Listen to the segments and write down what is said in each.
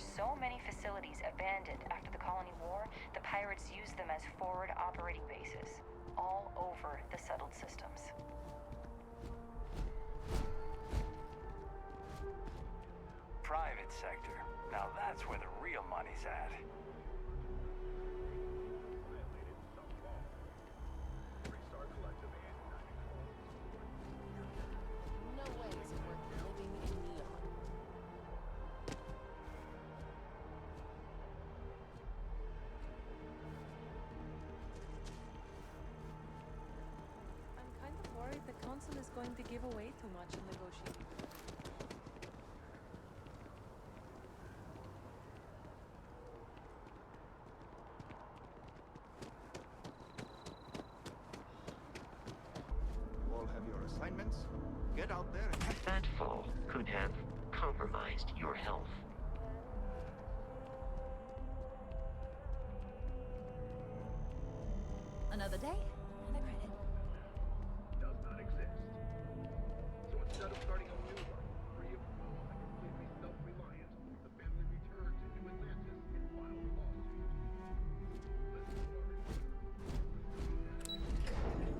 so many facilities abandoned after the colony war, the pirates used them as forward operating bases, all over the settled systems. Private sector. Now that's where the real money's at. No way is it worth living in Neon. I'm kind of worried the council is going to give away too much in negotiating. You all have your assignments. Get out there and That fall could have compromised your health. Another day, another credit. Does not exist. So instead of starting a new life, free of law and completely self-reliant, the family returns into Atlantis and files a lawsuit. Listen, Lauren.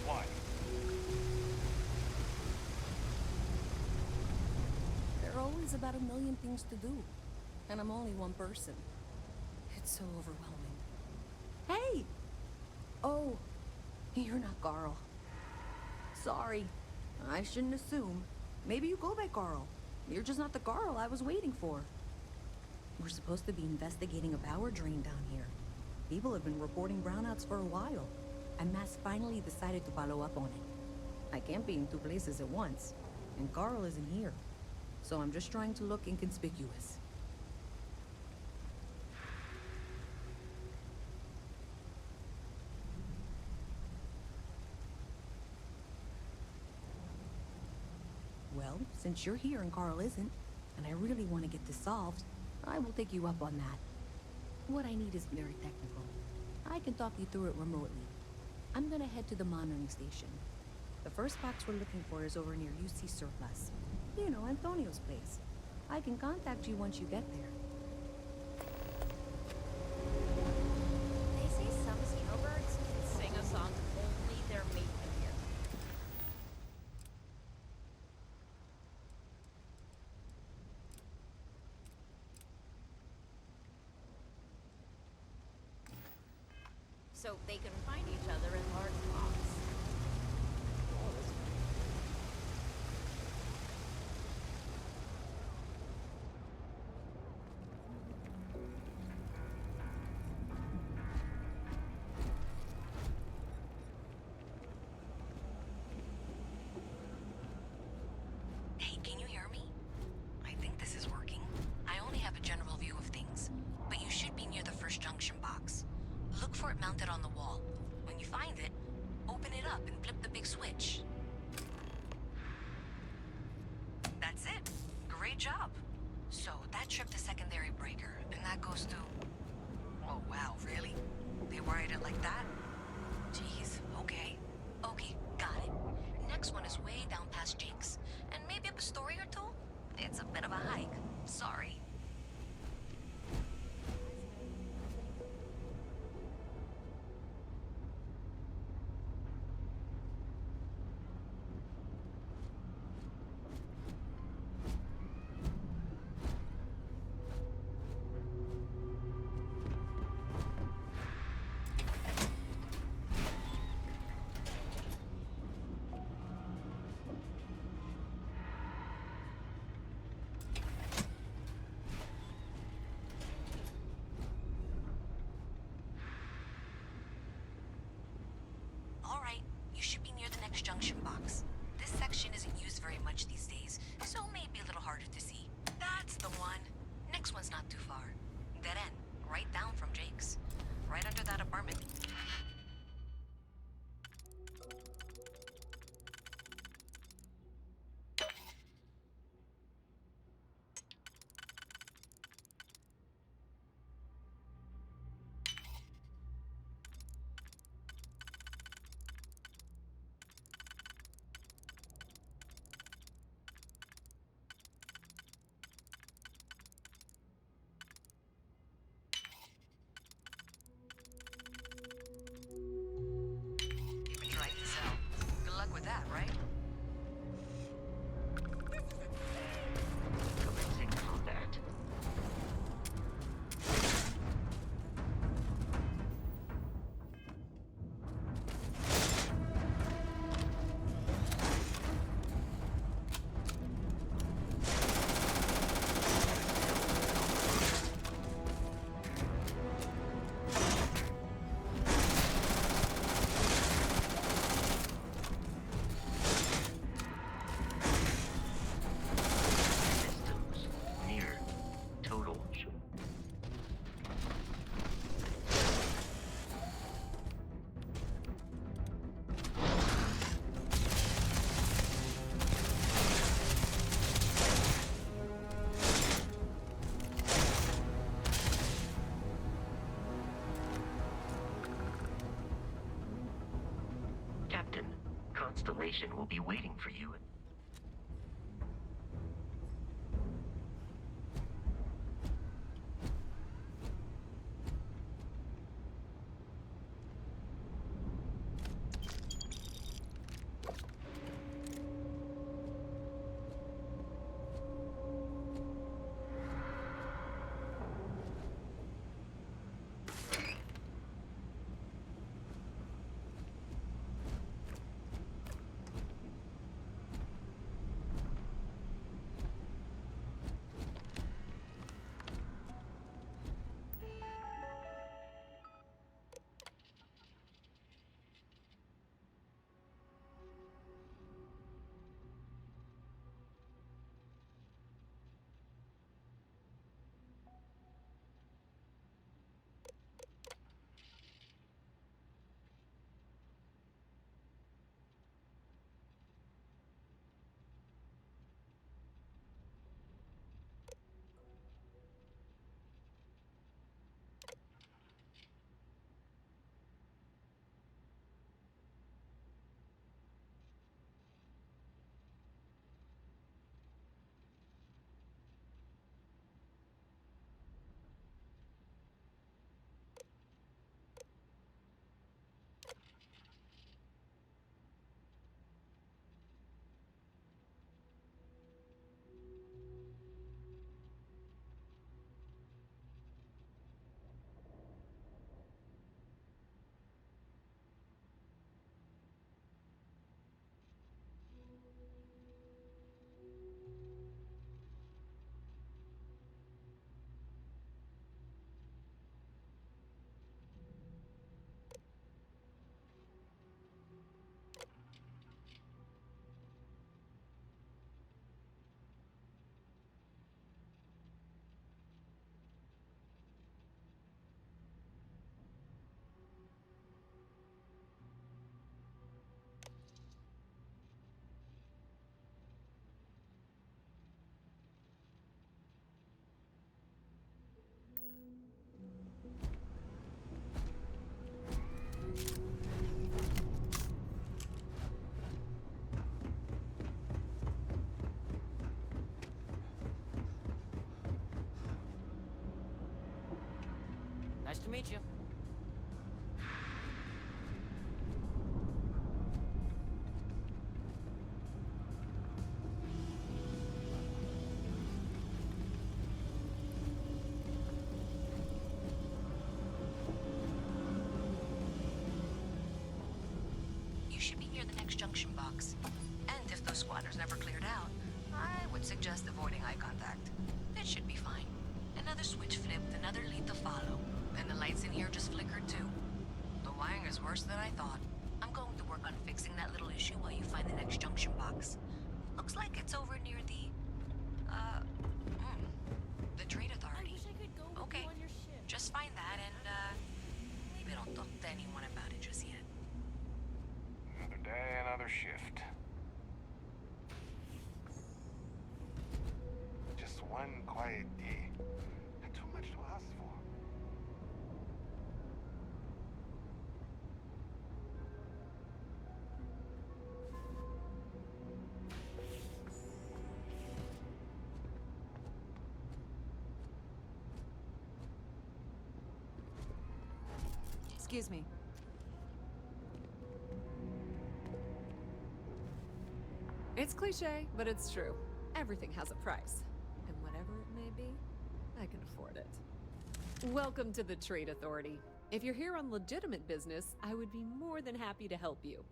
Why? There are always about a million things to do, and I'm only one person. It's so overwhelming. Hey! Oh, you're not Carl. Sorry, I shouldn't assume. Maybe you go by Carl. You're just not the Carl I was waiting for. We're supposed to be investigating a power drain down here. People have been reporting brownouts for a while, and Mass finally decided to follow up on it. I can't be in two places at once, and Carl isn't here. So I'm just trying to look inconspicuous. Well, since you're here and Carl isn't, and I really want to get this solved, I will take you up on that. What I need is very technical. I can talk you through it remotely. I'm gonna head to the monitoring station. The first box we're looking for is over near UC Surplus. You know, Antonio's place. I can contact you once you get there. They say some snowbirds can sing a song only their mate can hear. So they can find each other in large flocks. Hey, can you hear me? I think this is working. I only have a general view of things, but you should be near the first junction box. Look for it mounted on the wall. When you find it, open it up and flip the big switch. That's it. Great job. So that tripped the secondary breaker, and that goes to... Oh, wow, really? They wired it like that? Jeez, okay. Okay, got it. Next one is way down past Jake's, and maybe up a story or two? It's a bit of a hike. Sorry. Alright, you should be near the next junction box. This section isn't used very much these days, so it may be a little harder to see. That's the one. Next one's not too far. Dead end, right down from Jake's. Right under that apartment. installation will be waiting for you. Nice to meet you. You should be near the next junction box. And if those squatters never cleared out, I would suggest avoiding eye contact. It should be fine. Another switch flipped, another lead to follow. And the lights in here just flickered too. The wiring is worse than I thought. I'm going to work on fixing that little issue while you find the next junction box. Looks like it's over near the Trade Authority. I wish I could go with Okay, you on your ship. just find that and, maybe don't talk to anyone about it just yet. Another day, another shift. Just one quiet day. Not too much to ask for. Excuse me. It's cliche, but it's true. Everything has a price. And whatever it may be, I can afford it. Welcome to the Trade Authority. If you're here on legitimate business, I would be more than happy to help you.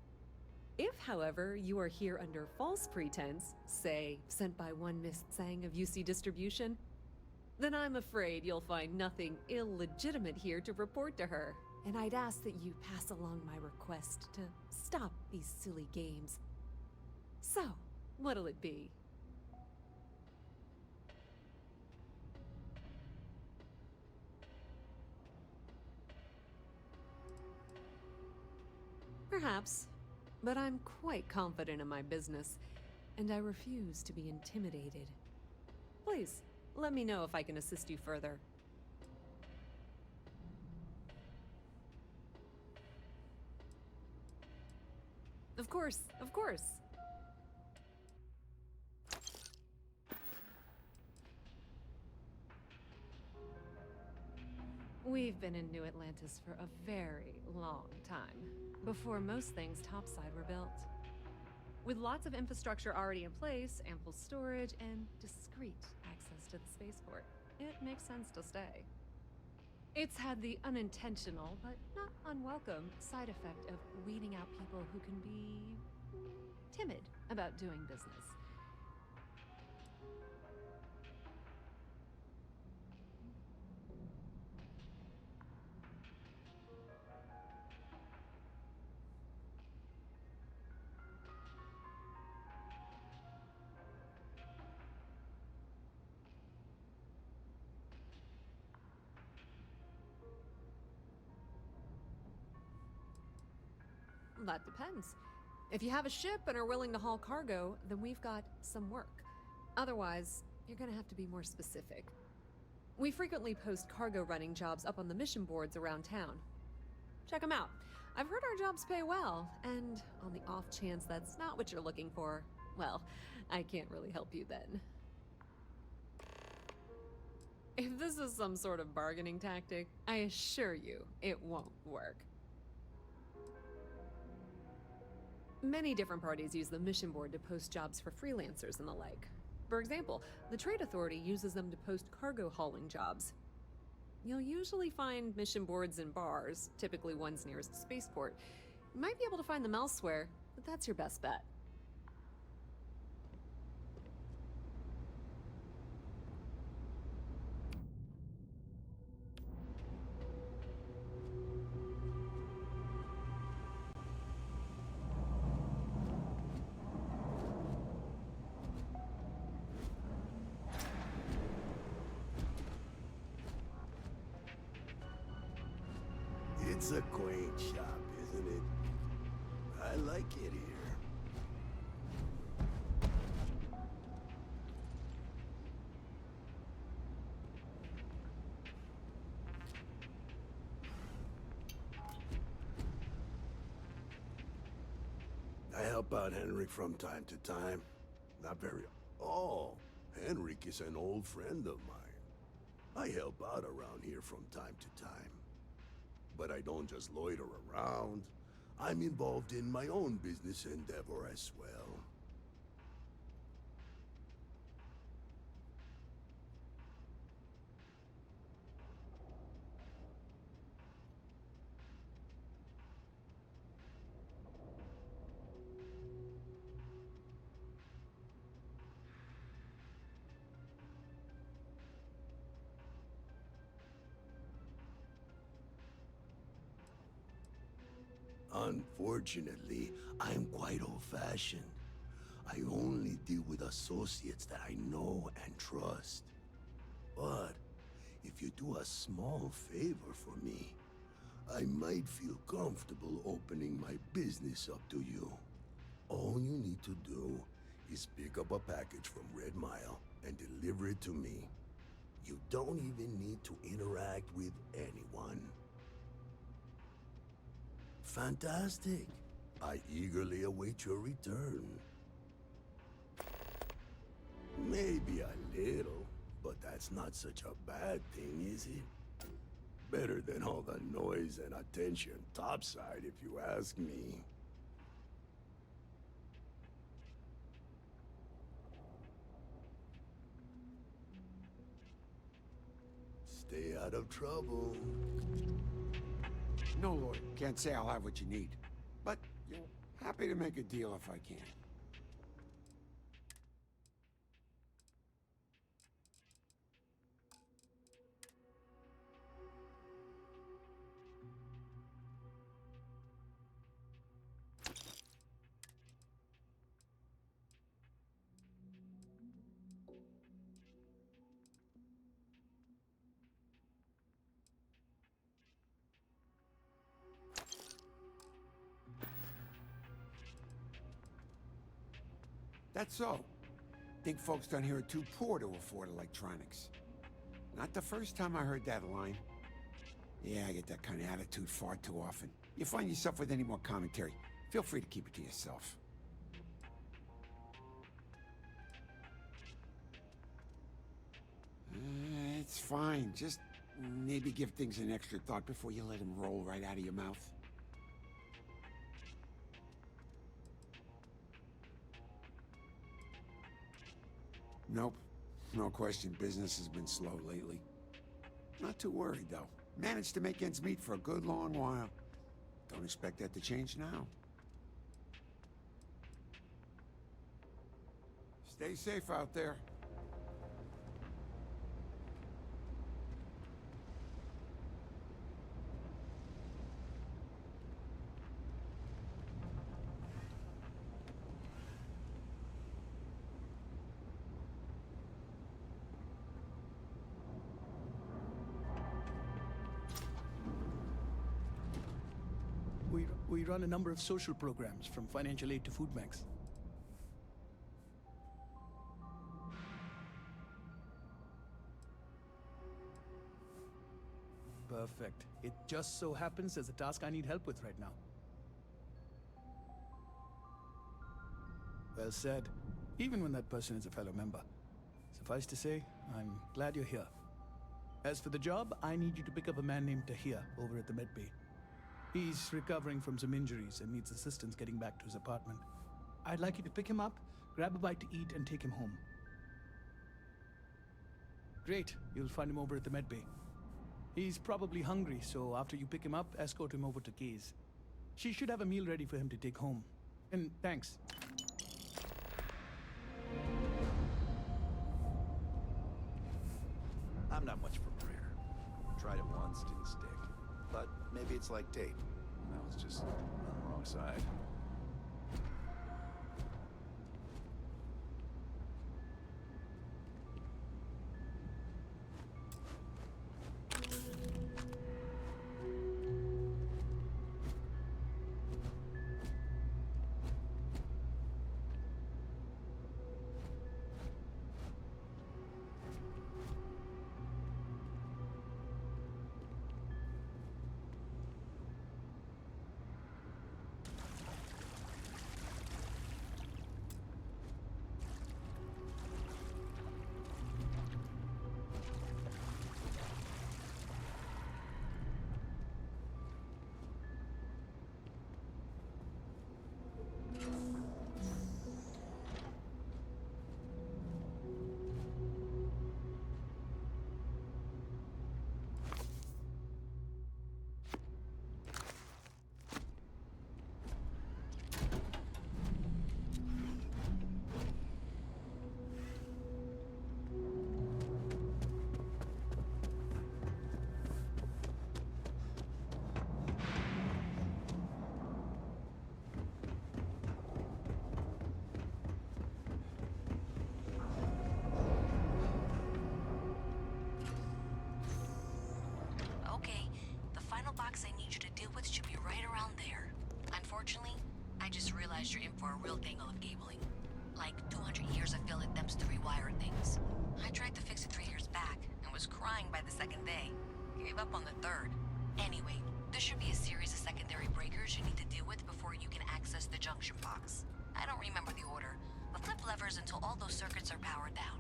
If, however, you are here under false pretense, say, sent by one Miss Tsang of UC Distribution, then I'm afraid you'll find nothing illegitimate here to report to her. And I'd ask that you pass along my request to stop these silly games. So, what'll it be? Perhaps, but I'm quite confident in my business, and I refuse to be intimidated. Please, let me know if I can assist you further. Of course, of course. We've been in New Atlantis for a very long time, before most things topside were built. With lots of infrastructure already in place, ample storage, and discreet access to the spaceport, it makes sense to stay. It's had the unintentional, but not unwelcome, side effect of weeding out people who can be timid about doing business. That depends. If you have a ship and are willing to haul cargo, then we've got some work. Otherwise, you're gonna have to be more specific. We frequently post cargo running jobs up on the mission boards around town. Check them out. I've heard our jobs pay well, and on the off chance that's not what you're looking for, well, I can't really help you then. If this is some sort of bargaining tactic, I assure you it won't work. Many different parties use the mission board to post jobs for freelancers and the like. For example, the Trade Authority uses them to post cargo hauling jobs. You'll usually find mission boards in bars, typically ones nearest a spaceport. You might be able to find them elsewhere, but that's your best bet. It's a quaint shop, isn't it? I like it here. I help out Henrik from time to time. Not very... Oh, Henrik is an old friend of mine. I help out around here from time to time. But I don't just loiter around. I'm involved in my own business endeavor as well. Unfortunately, I'm quite old-fashioned. I only deal with associates that I know and trust. But if you do a small favor for me, I might feel comfortable opening my business up to you. All you need to do is pick up a package from Red Mile and deliver it to me. You don't even need to interact with anyone. Fantastic. I eagerly await your return. Maybe a little, but that's not such a bad thing, is it? Better than all the noise and attention topside, if you ask me. Stay out of trouble. No, Lord. Can't say I'll have what you need. But, you know, happy to make a deal if I can. That's so. Think folks down here are too poor to afford electronics. Not the first time I heard that line. Yeah, I get that kind of attitude far too often. You find yourself with any more commentary, Feel free to keep it to yourself. It's fine. Just maybe give things an extra thought before you let them roll right out of your mouth. Nope. No question, business has been slow lately. Not too worried, though. Managed to make ends meet for a good long while. Don't expect that to change now. Stay safe out there. We run a number of social programs, from financial aid to food banks. Perfect. It just so happens there's a task I need help with right now. Well said. Even when that person is a fellow member. Suffice to say, I'm glad you're here. As for the job, I need you to pick up a man named Tahir over at the medbay. He's recovering from some injuries and needs assistance getting back to his apartment. I'd like you to pick him up, grab a bite to eat, and take him home. Great. You'll find him over at the medbay. He's probably hungry, so after you pick him up, escort him over to Kay's. She should have a meal ready for him to take home. And thanks. I'm not much for prayer. Tried it once, didn't stick. But maybe it's like Tate. I was just on the wrong side. Okay, the final box I need you to deal with should be right around there. Unfortunately, I just realized you're in for a real tangle of cabling. Like 200 years of field attempts to rewire things. I tried to fix it 3 years back and was crying by the second day. Gave up on the third. Anyway, there should be a series of secondary breakers you need to deal with before you can access the junction box. I don't remember the order, but flip levers until all those circuits are powered down.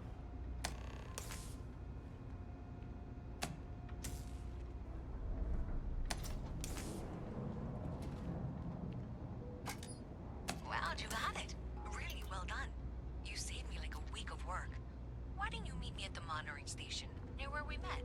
Wow, you got it. Really well done. You saved me like a week of work. Why didn't you meet me at the monitoring station, near where we met?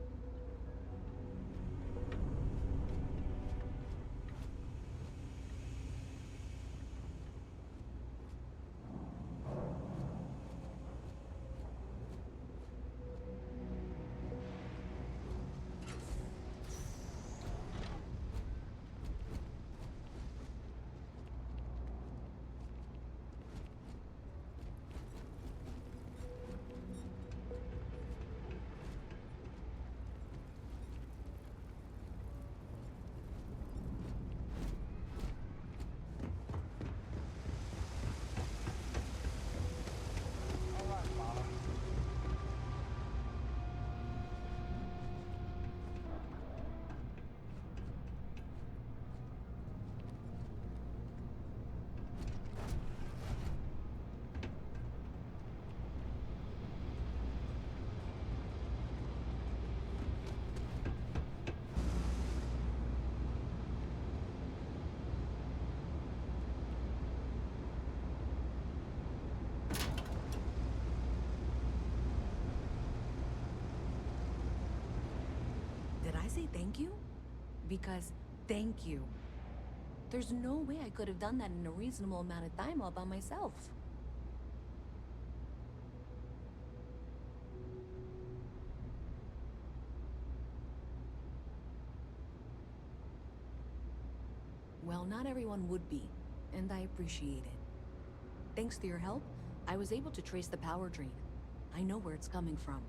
say thank you? Because thank you. There's no way I could have done that in a reasonable amount of time all by myself. Well, not everyone would be, and I appreciate it. Thanks to your help, I was able to trace the power drain. I know where it's coming from.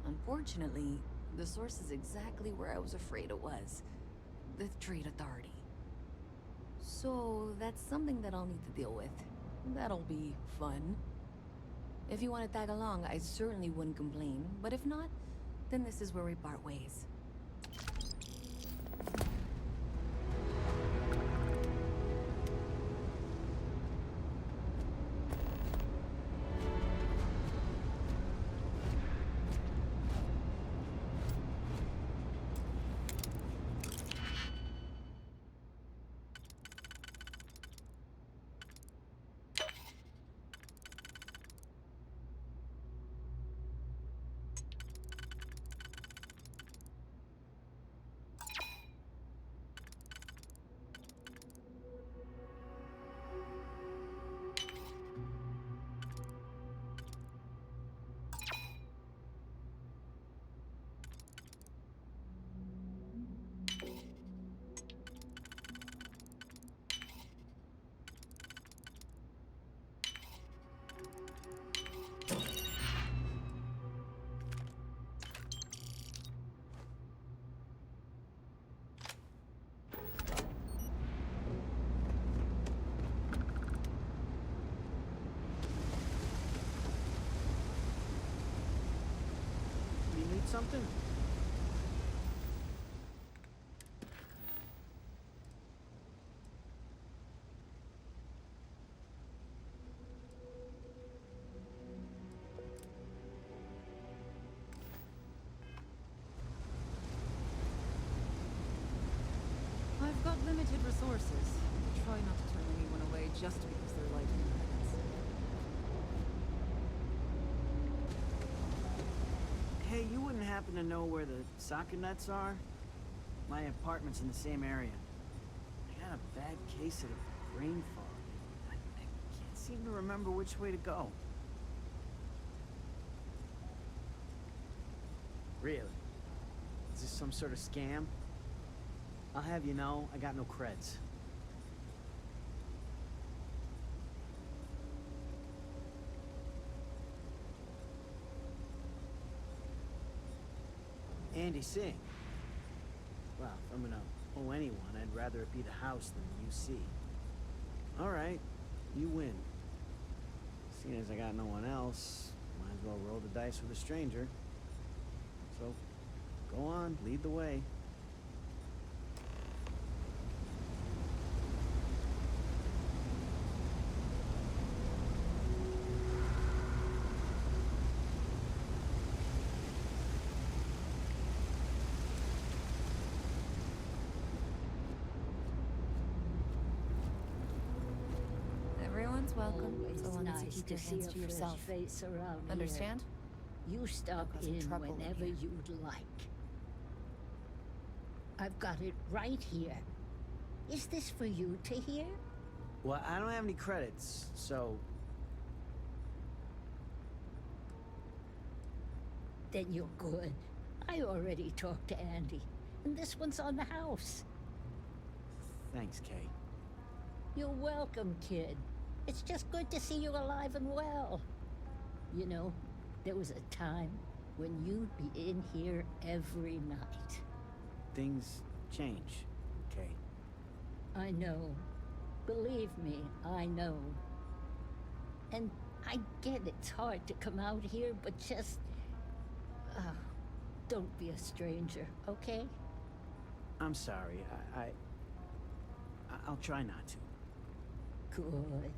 Unfortunately, the source is exactly where I was afraid it was. The Trade Authority. So, that's something that I'll need to deal with. That'll be fun. If you want to tag along, I certainly wouldn't complain, but if not, then this is where we part ways. Something? I've got limited resources. I try not to turn anyone away just because they're like me. Hey, you wouldn't happen to know where the soccer nets are? My apartment's in the same area. I got a bad case of the brain fog. I can't seem to remember which way to go. Really? Is this some sort of scam? I'll have you know, I got no creds. Andy Singh. Well, if I'm gonna owe anyone, I'd rather it be the house than the UC. All right, you win. Seeing as I got no one else, might as well roll the dice with a stranger. So, go on, lead the way. Everyone's welcome. Always So long as you nice keep to your see hands a to fresh yourself. face around Understand? here. You stop causing in trouble in whenever here. you'd like. I've got it right here. Is this for you to hear? Well, I don't have any credits, so... Then you're good. I already talked to Andy, and this one's on the house. Thanks, Kay. You're welcome, kid. It's just good to see you alive and well. You know, there was a time when you'd be in here every night. Things change, Kay. I know. Believe me, I know. And I get it's hard to come out here, but just... don't be a stranger, okay? I'm sorry. I'll try not to. Good.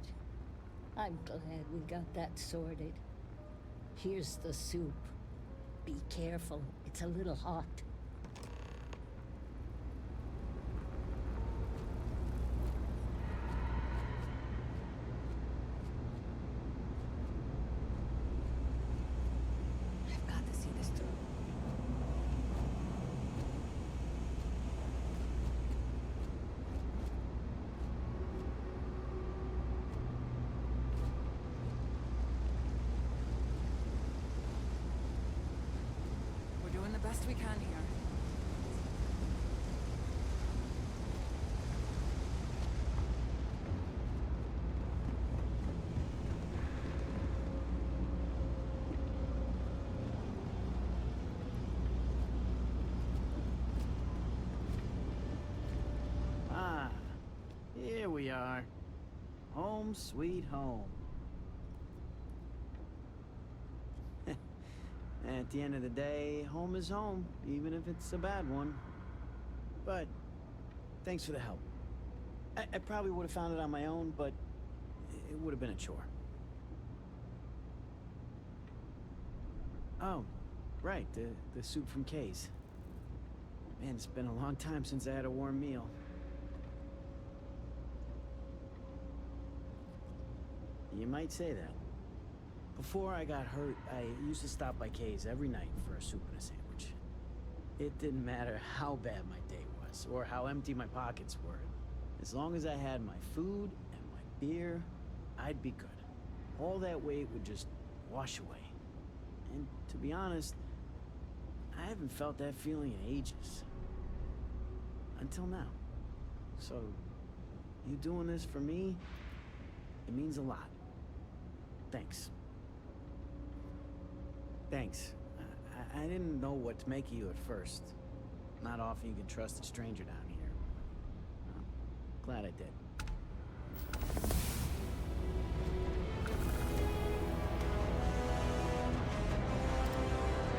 I'm glad we got that sorted. Here's the soup. Be careful, it's a little hot. I've got to see this through. we can here. Ah, here we are. Home sweet home. At the end of the day, home is home, even if it's a bad one. But thanks for the help. I probably would have found it on my own, but it would have been a chore. Oh, right, the soup from Kay's. Man, it's been a long time since I had a warm meal. You might say that. Before I got hurt, I used to stop by Kay's every night for a soup and a sandwich. It didn't matter how bad my day was, or how empty my pockets were. As long as I had my food and my beer, I'd be good. All that weight would just wash away. And to be honest, I haven't felt that feeling in ages. Until now. So, you doing this for me, it means a lot. Thanks. Thanks. I didn't know what to make of you at first. Not often you can trust a stranger down here. Well, glad I did.